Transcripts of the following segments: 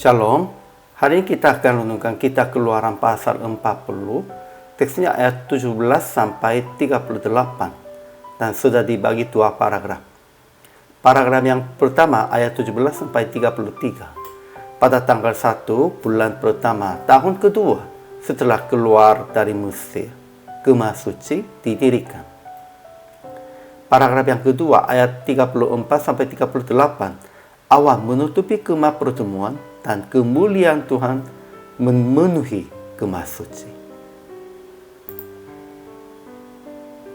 Shalom, hari ini kita akan renungkan kitab Keluaran pasal 40, teksnya ayat 17 sampai 38, dan sudah dibagi dua paragraf. Paragraf yang pertama ayat 17 sampai 33. Pada tanggal 1 bulan pertama tahun kedua setelah keluar dari Mesir, Kemah Suci didirikan. Paragraf yang kedua ayat 34 sampai 38. Awan menutupi kemah pertemuan dan kemuliaan Tuhan memenuhi Kemah Suci.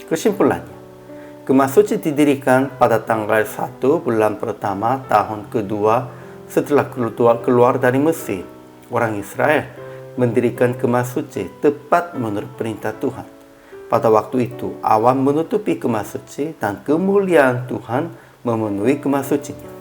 Kesimpulannya, Kemah Suci didirikan pada tanggal 1 bulan pertama tahun kedua setelah keluar dari Mesir. Orang Israel mendirikan Kemah Suci tepat menurut perintah Tuhan. Pada waktu itu, awan menutupi Kemah Suci dan kemuliaan Tuhan memenuhi Kemah Sucinya.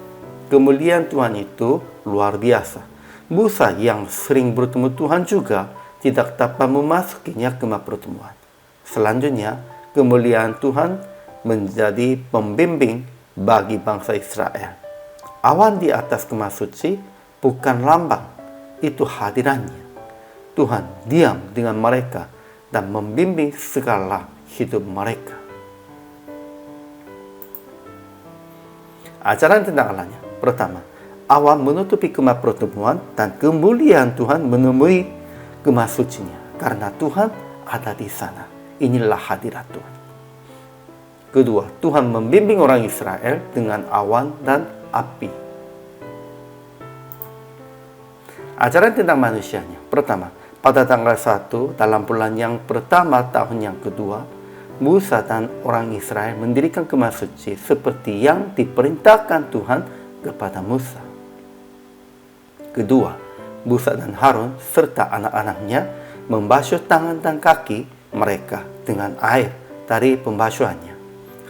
Kemuliaan Tuhan itu luar biasa. Musa yang sering bertemu Tuhan juga tidak dapat memasukinya kemah pertemuan. Selanjutnya, kemuliaan Tuhan menjadi pembimbing bagi bangsa Israel. Awan di atas Kemah Suci bukan lambang, itu hadirannya. Tuhan diam dengan mereka dan membimbing segala hidup mereka. Ajaran tentang Allahnya. Pertama, awan menutupi kemah pertemuan dan kemuliaan Tuhan menemui Kemah Sucinya karena Tuhan ada di sana. Inilah hadirat Tuhan. Kedua, Tuhan membimbing orang Israel dengan awan dan api. Ajaran tentang manusianya. Pertama, pada tanggal 1 dalam bulan yang pertama tahun yang kedua, Musa dan orang Israel mendirikan Kemah Suci seperti yang diperintahkan Tuhan kepada Musa. Kedua, Musa dan Harun serta anak-anaknya membasuh tangan dan kaki mereka dengan air dari pembasuhannya.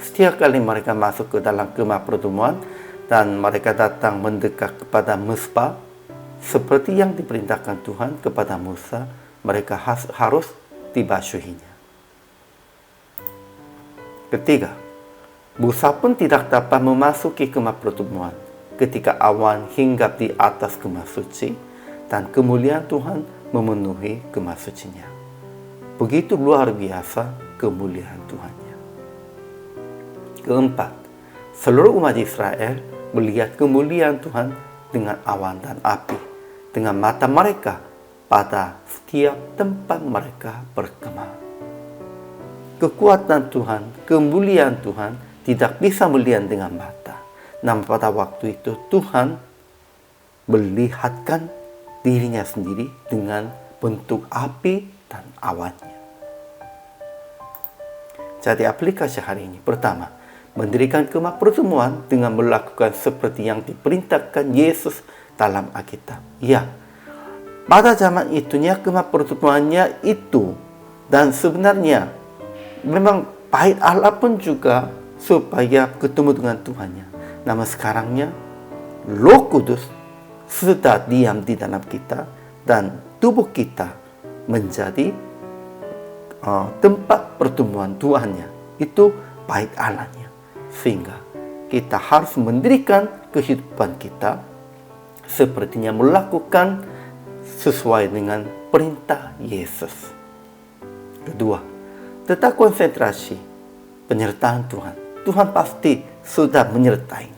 Setiap kali mereka masuk ke dalam kemah pertemuan dan mereka datang mendekat kepada Mezbah, seperti yang diperintahkan Tuhan kepada Musa, mereka harus dibasuhinya. Ketiga, Musa pun tidak dapat memasuki kemah pertemuan ketika awan hinggap di atas Kemah Suci dan kemuliaan Tuhan memenuhi Kemah Sucinya. Begitu luar biasa kemuliaan Tuhannya. Keempat, seluruh umat Israel melihat kemuliaan Tuhan dengan awan dan api, dengan mata mereka pada setiap tempat mereka berkemah. Kekuatan Tuhan, kemuliaan Tuhan tidak bisa melihat dengan mata. Namun pada waktu itu Tuhan melihatkan dirinya sendiri dengan bentuk api dan awannya. Jadi aplikasi hari ini. Pertama, mendirikan kemah pertemuan dengan melakukan seperti yang diperintahkan Yesus dalam Alkitab. Ya, pada zaman itunya kemah pertemuannya itu, dan sebenarnya memang pahit Allah pun juga supaya ketemu dengan Tuhannya. Namun sekarangnya Roh Kudus sudah diam di dalam kita dan tubuh kita menjadi tempat pertemuan Tuhannya. Itu pahit Allahnya. Sehingga kita harus mendirikan kehidupan kita sepertinya melakukan sesuai dengan perintah Yesus. Kedua, tetap konsentrasi penyertaan Tuhan. Tuhan pasti sudah menyertainya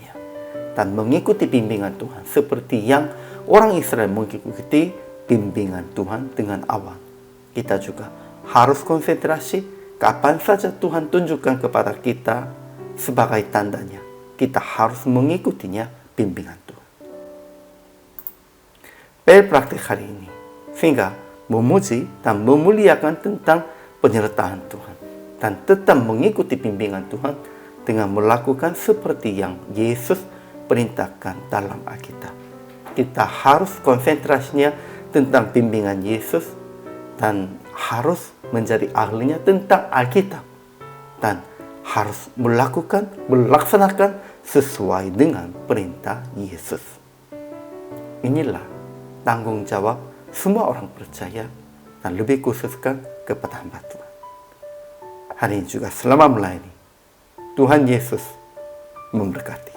dan mengikuti bimbingan Tuhan seperti yang orang Israel mengikuti bimbingan Tuhan dengan awan. Kita juga harus konsentrasi kapan saja Tuhan tunjukkan kepada kita sebagai tandanya. Kita harus mengikutinya bimbingan Tuhan. Praktik hari ini sehingga memuji dan memuliakan tentang penyertaan Tuhan dan tetap mengikuti bimbingan Tuhan dengan melakukan seperti yang Yesus perintahkan dalam Alkitab. Kita harus konsentrasinya tentang bimbingan Yesus dan harus menjadi ahlinya tentang Alkitab dan harus melaksanakan sesuai dengan perintah Yesus. Inilah tanggung jawab semua orang percaya dan lebih khususkan kepada hamba Tuhan. Hari ini juga selama melayani, Tuhan Yesus memberkati.